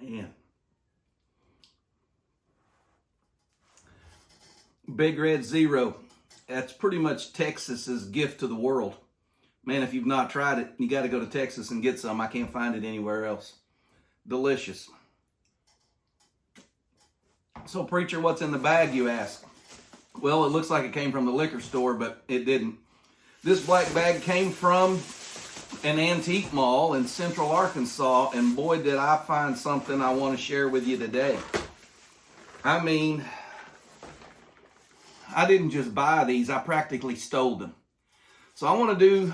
Man. Big Red Zero. That's pretty much Texas's gift to the world. Man, if you've not tried it, you got to go to Texas and get some. I can't find it anywhere else. Delicious. So, preacher, what's in the bag, you ask? Well, it looks like it came from the liquor store, but it didn't. This black bag came from an antique mall in Central Arkansas, and boy, did I find something I want to share with you today. I mean, I didn't just buy these, I practically stole them. So I want to do,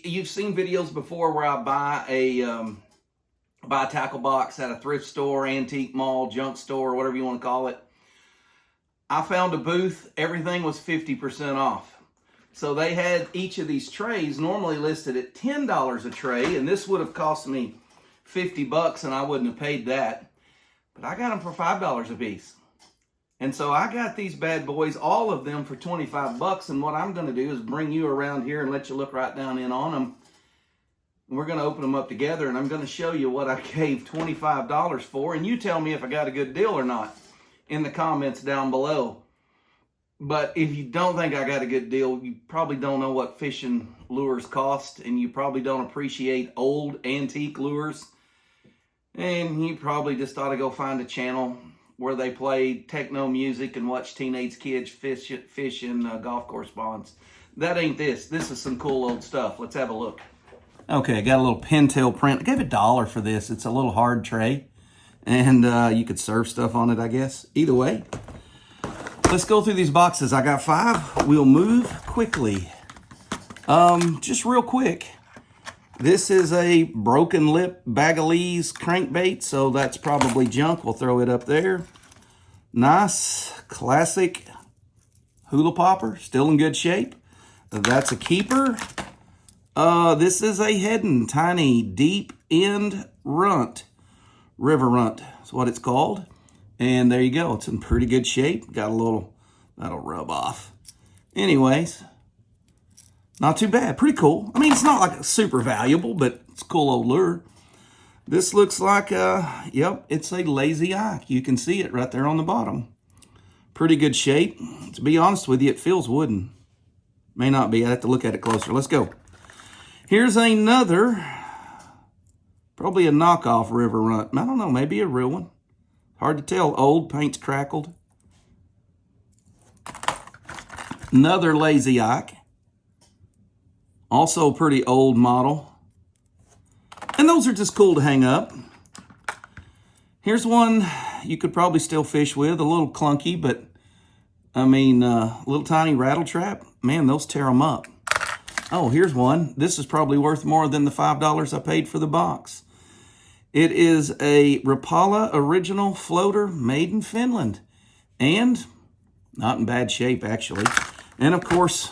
you've seen videos before where I buy a tackle box at a thrift store, antique mall, junk store, whatever you want to call it. I found a booth, everything was 50% off. So they had each of these trays normally listed at $10 a tray, and this would have cost me $50 and I wouldn't have paid that. But I got them for $5 a piece. And so I got these bad boys, all of them for $25, and what I'm going to do is bring you around here and let you look right down in on them. And we're going to open them up together, and I'm going to show you what I gave $25 for, and you tell me if I got a good deal or not in the comments down below. But if you don't think I got a good deal, you probably don't know what fishing lures cost, and you probably don't appreciate old antique lures, and you probably just ought to go find a channel where they play techno music and watch teenage kids fish in golf course ponds. That ain't this. This is some cool old stuff. Let's have a look. Okay, got a little pintail print. I gave $1 for this. It's a little hard tray, and you could serve stuff on it, I guess. Either way, let's go through these boxes. I got 5. We'll move quickly. Just real quick. This is a broken lip Bagalese crankbait, so that's probably junk. We'll throw it up there. Nice, classic hula popper, still in good shape. That's a keeper. This is a Heddon tiny deep end runt. River runt is what it's called. And there you go. It's in pretty good shape. Got a little, that'll rub off. Anyways. Not too bad. Pretty cool. I mean, it's not like super valuable, but it's a cool old lure. This looks like, yep, it's a lazy eye. You can see it right there on the bottom. Pretty good shape. To be honest with you, it feels wooden. May not be. I have to look at it closer. Let's go. Here's another, probably a knockoff river runt. I don't know, maybe a real one. Hard to tell. Old, paint's crackled. Another lazy eye. Also a pretty old model. And those are just cool to hang up. Here's one you could probably still fish with. A little clunky, but I mean, little tiny rattle trap. Man, those tear them up. Oh, here's one. This is probably worth more than the $5 I paid for the box. It is a Rapala original floater made in Finland. And not in bad shape, actually. And of course,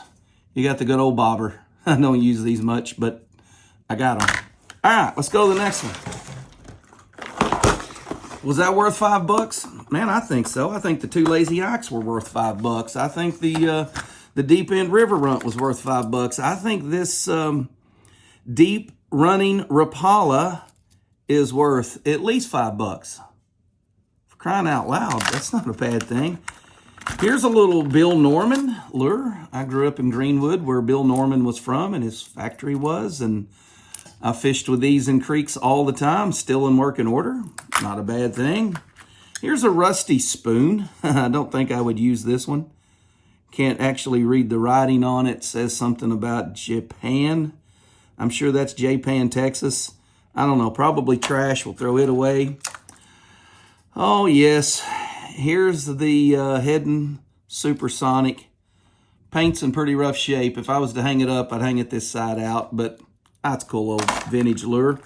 you got the good old bobber. I don't use these much, but I got them. All right, let's go to the next one. Was that worth $5? Man, I think so. I think the 2 lazy ikes were worth $5. I think the deep end river runt was worth $5. I think this deep running Rapala is worth at least $5. For crying out loud, that's not a bad thing. Here's a little Bill Norman lure. I grew up in Greenwood where Bill Norman was from and his factory was, and I fished with these in creeks all the time, still in working order. Not a bad thing. Here's a rusty spoon. I don't think I would use this one. Can't actually read the writing on it. It says something about Japan. I'm sure that's Japan, Texas. I don't know, probably trash. We'll throw it away. Oh, yes. Here's the Heddon Supersonic. Paint's in pretty rough shape. If I was to hang it up, I'd hang it this side out, but that's a cool old vintage lure.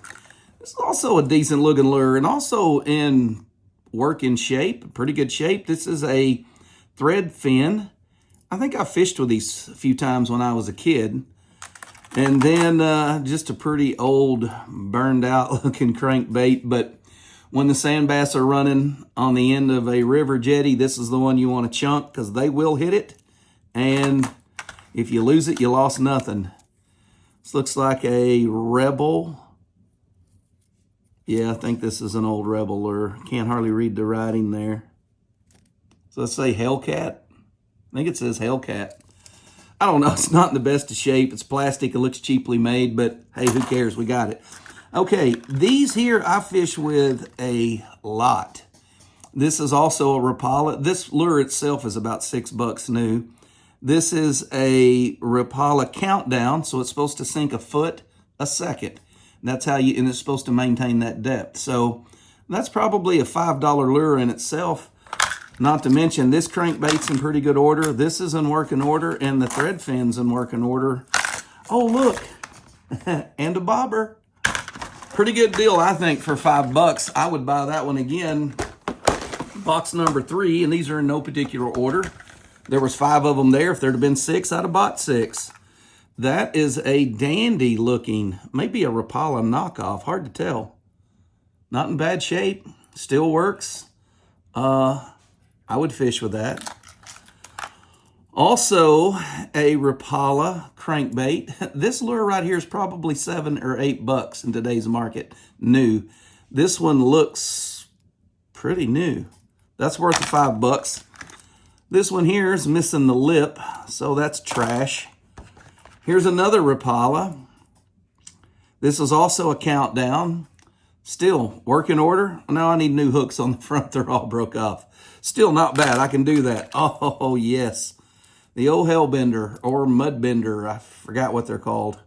This is also a decent looking lure and also in working shape, pretty good shape. This is a thread fin. I think I fished with these a few times when I was a kid. And then just a pretty old, burned out looking crankbait, but when the sand bass are running on the end of a river jetty, this is the one you want to chunk because they will hit it. And if you lose it, you lost nothing. This looks like a Rebel. Yeah, I think this is an old Rebel lure. Can't hardly read the writing there. So let's say Hellcat. I think it says Hellcat. I don't know. It's not in the best of shape. It's plastic. It looks cheaply made, but hey, who cares? We got it. Okay, these here I fish with a lot. This is also a Rapala. This lure itself is about $6 new. This is a Rapala countdown, so it's supposed to sink a foot a second. That's how you, and it's supposed to maintain that depth. So that's probably a $5 lure in itself. Not to mention this crankbait's in pretty good order. This is in working order, and the thread fin's in working order. Oh, look, and a bobber. Pretty good deal, I think, for $5. I would buy that one again. Box number 3, and these are in no particular order. There was 5 of them there. If there'd have been 6, I'd have bought 6. That is a dandy looking, maybe a Rapala knockoff, hard to tell. Not in bad shape, still works. I would fish with that. Also, a Rapala crankbait. This lure right here is probably $7 or $8 in today's market, new. This one looks pretty new. That's worth the $5. This one here is missing the lip, so that's trash. Here's another Rapala. This is also a countdown. Still, working order. Now I need new hooks on the front. They're all broke off. Still not bad. I can do that. Oh, yes. The old Hellbender or Mudbender. I forgot what they're called.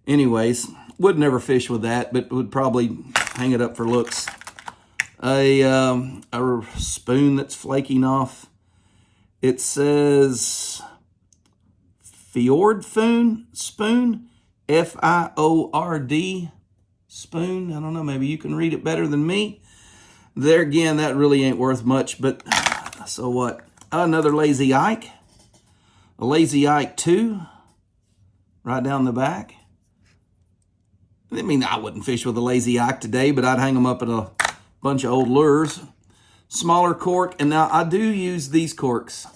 Anyways, would never fish with that, but would probably hang it up for looks. A spoon that's flaking off. It says Fjord spoon, F-I-O-R-D spoon. I don't know, maybe you can read it better than me. There again, that really ain't worth much, but so what? Another Lazy Ike. A Lazy Ike 2, right down the back. I mean, I wouldn't fish with a Lazy Ike today, but I'd hang them up at a bunch of old lures. Smaller cork, and now I do use these corks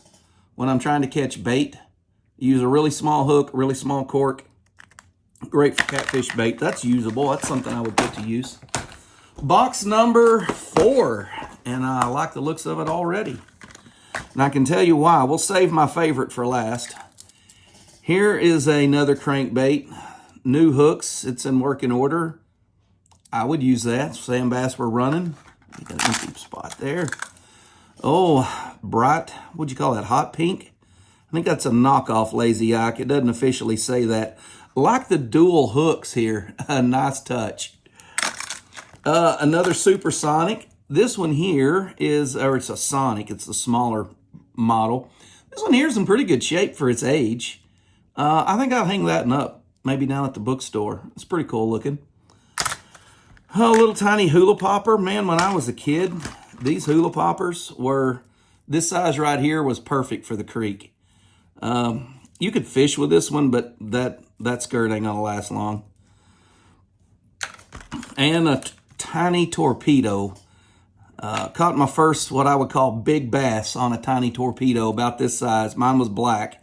when I'm trying to catch bait. Use a really small hook, really small cork. Great for catfish bait. That's usable. That's something I would put to use. Box number 4, and I like the looks of it already. And I can tell you why. We'll save my favorite for last. Here is another crankbait. New hooks. It's in working order. I would use that. Sand bass were running. Got an empty spot there. Oh, bright, what'd you call that, hot pink? I think that's a knockoff Lazy Ike. It doesn't officially say that. I like the dual hooks here. A nice touch. Another Supersonic. This one here is, or it's a Sonic. It's the smaller model. This one here is in pretty good shape for its age. I think I'll hang that one up, maybe down at the bookstore. It's pretty cool looking. A little tiny hula popper. Man, when I was a kid, these hula poppers were, this size right here was perfect for the creek. You could fish with this one, but that skirt ain't gonna last long. And a tiny torpedo. Caught my first, what I would call big bass on a tiny torpedo about this size. Mine was black.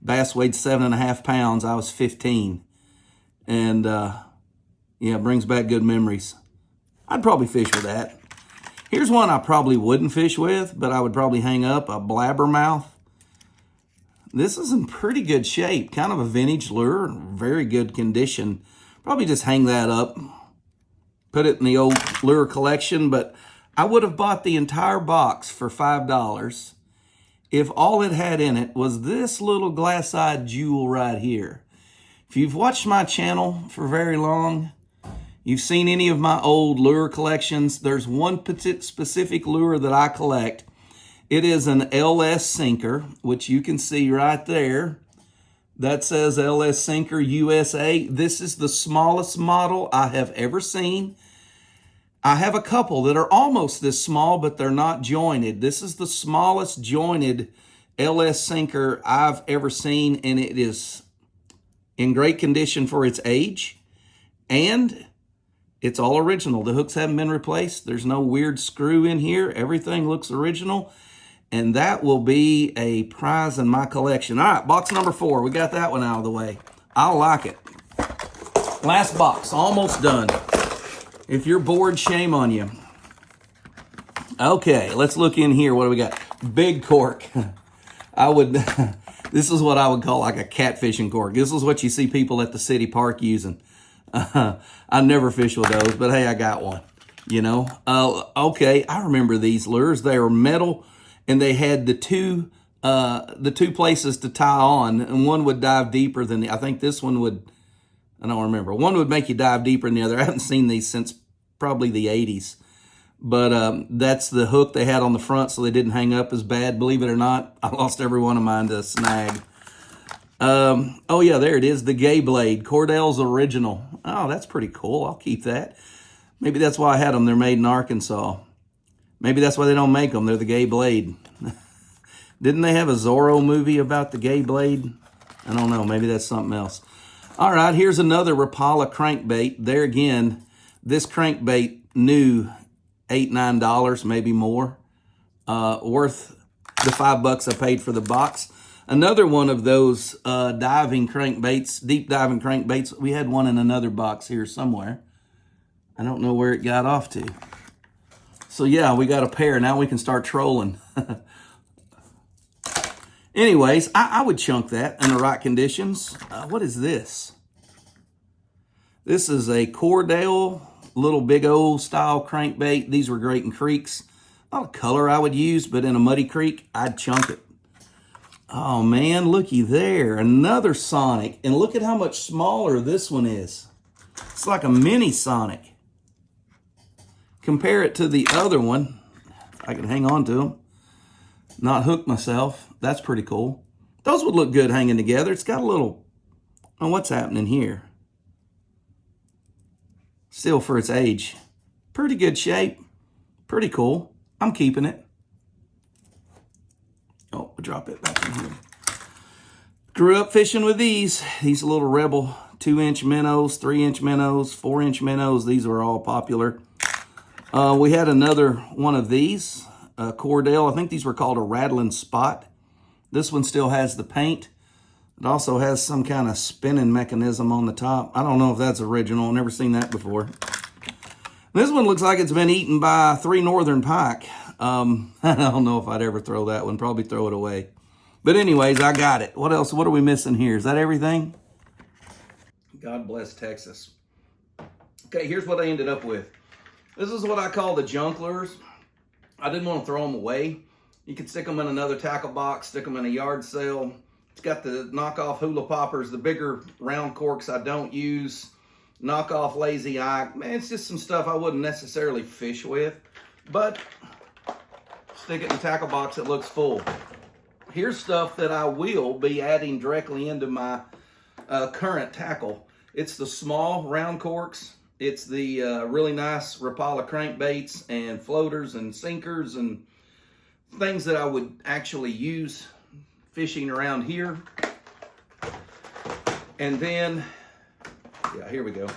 Bass weighed 7.5 pounds. I was 15. And yeah, it brings back good memories. I'd probably fish with that. Here's one I probably wouldn't fish with, but I would probably hang up, a blabbermouth. This is in pretty good shape. Kind of a vintage lure, very good condition. Probably just hang that up, put it in the old lure collection, but I would have bought the entire box for $5 if all it had in it was this little glass-eyed jewel right here. If you've watched my channel for very long, you've seen any of my old lure collections, there's one specific lure that I collect. It is an LS sinker, which you can see right there. That says LS Sinker USA. This is the smallest model I have ever seen. I have a couple that are almost this small, but they're not jointed. This is the smallest jointed LS Sinker I've ever seen, and it is in great condition for its age. And it's all original. The hooks haven't been replaced. There's no weird screw in here. Everything looks original. And that will be a prize in my collection. All right, box number 4. We got that one out of the way. I like it. Last box, almost done. If you're bored, shame on you. Okay, let's look in here. What do we got? Big cork. This is what I would call like a catfishing cork. This is what you see people at the city park using. I never fish with those, but hey, I got one, you know. Okay, I remember these lures. They were metal, and they had the two places to tie on, and one would dive deeper than I think this one would, I don't remember. One would make you dive deeper than the other. I haven't seen these since probably the 80s. But that's the hook they had on the front so they didn't hang up as bad. Believe it or not, I lost every one of mine to a snag. Oh, yeah, there it is, the Gay Blade, Cordell's original. Oh, that's pretty cool. I'll keep that. Maybe that's why I had them. They're made in Arkansas. Maybe that's why they don't make them. They're the Gay Blade. Didn't they have a Zorro movie about the Gay Blade? I don't know. Maybe that's something else. All right, here's another Rapala crankbait. There again, this crankbait new $8, $9, maybe more, worth the $5 I paid for the box. Another one of those diving crankbaits, deep diving crankbaits. We had one in another box here somewhere. I don't know where it got off to. So yeah, we got a pair. Now we can start trolling. Anyways, I would chunk that in the right conditions. What is this? This is a Cordell little big old style crankbait. These were great in creeks. Not a color I would use, but in a muddy creek, I'd chunk it. Oh man, looky there. Another Sonic. And look at how much smaller this one is. It's like a mini Sonic. Compare it to the other one. If I can hang on to them. Not hook myself. That's pretty cool. Those would look good hanging together. It's got a little, oh, what's happening here? Still for its age. Pretty good shape. Pretty cool. I'm keeping it. Oh, I'll drop it back in here. Grew up fishing with these. These little Rebel 2-inch minnows, 3-inch minnows, 4-inch minnows. These were all popular. We had another one of these, Cordell. I think these were called a rattling spot. This one still has the paint. It also has some kind of spinning mechanism on the top. I don't know if that's original. I've never seen that before. This one looks like it's been eaten by 3 northern pike. I don't know if I'd ever throw that one. Probably throw it away. But anyways, I got it. What else? What are we missing here? Is that everything? God bless Texas. Okay, here's what I ended up with. This is what I call the junk lures. I didn't want to throw them away. You could stick them in another tackle box, stick them in a yard sale. It's got the knockoff hula poppers, the bigger round corks I don't use, knockoff lazy eye. Man, it's just some stuff I wouldn't necessarily fish with, but stick it in a tackle box that looks full. Here's stuff that I will be adding directly into my current tackle. It's the small round corks. It's the really nice Rapala crankbaits and floaters and sinkers and things that I would actually use fishing around here. And then, yeah, here we go.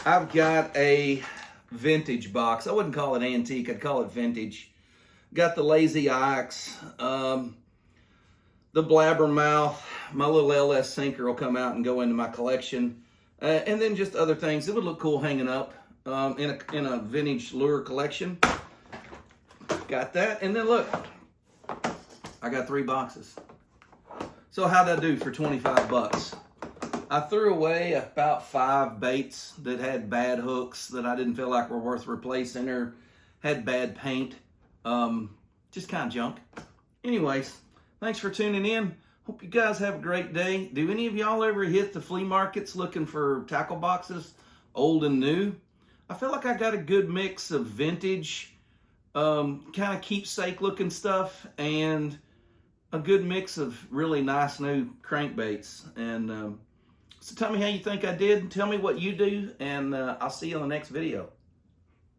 I've got a vintage box. I wouldn't call it antique, I'd call it vintage. Got the lazy Ix, the blabbermouth. My little LS sinker will come out and go into my collection. And then just other things that would look cool hanging up in a vintage lure collection. Got that. And then look, I got 3 boxes. So how'd I do for 25 bucks? I threw away about 5 baits that had bad hooks that I didn't feel like were worth replacing or had bad paint. Just kind of junk. Anyways, thanks for tuning in. Hope you guys have a great day. Do any of y'all ever hit the flea markets looking for tackle boxes, old and new? I feel like I got a good mix of vintage, kind of keepsake looking stuff, and a good mix of really nice new crankbaits. And so tell me how you think I did. Tell me what you do, and I'll see you on the next video.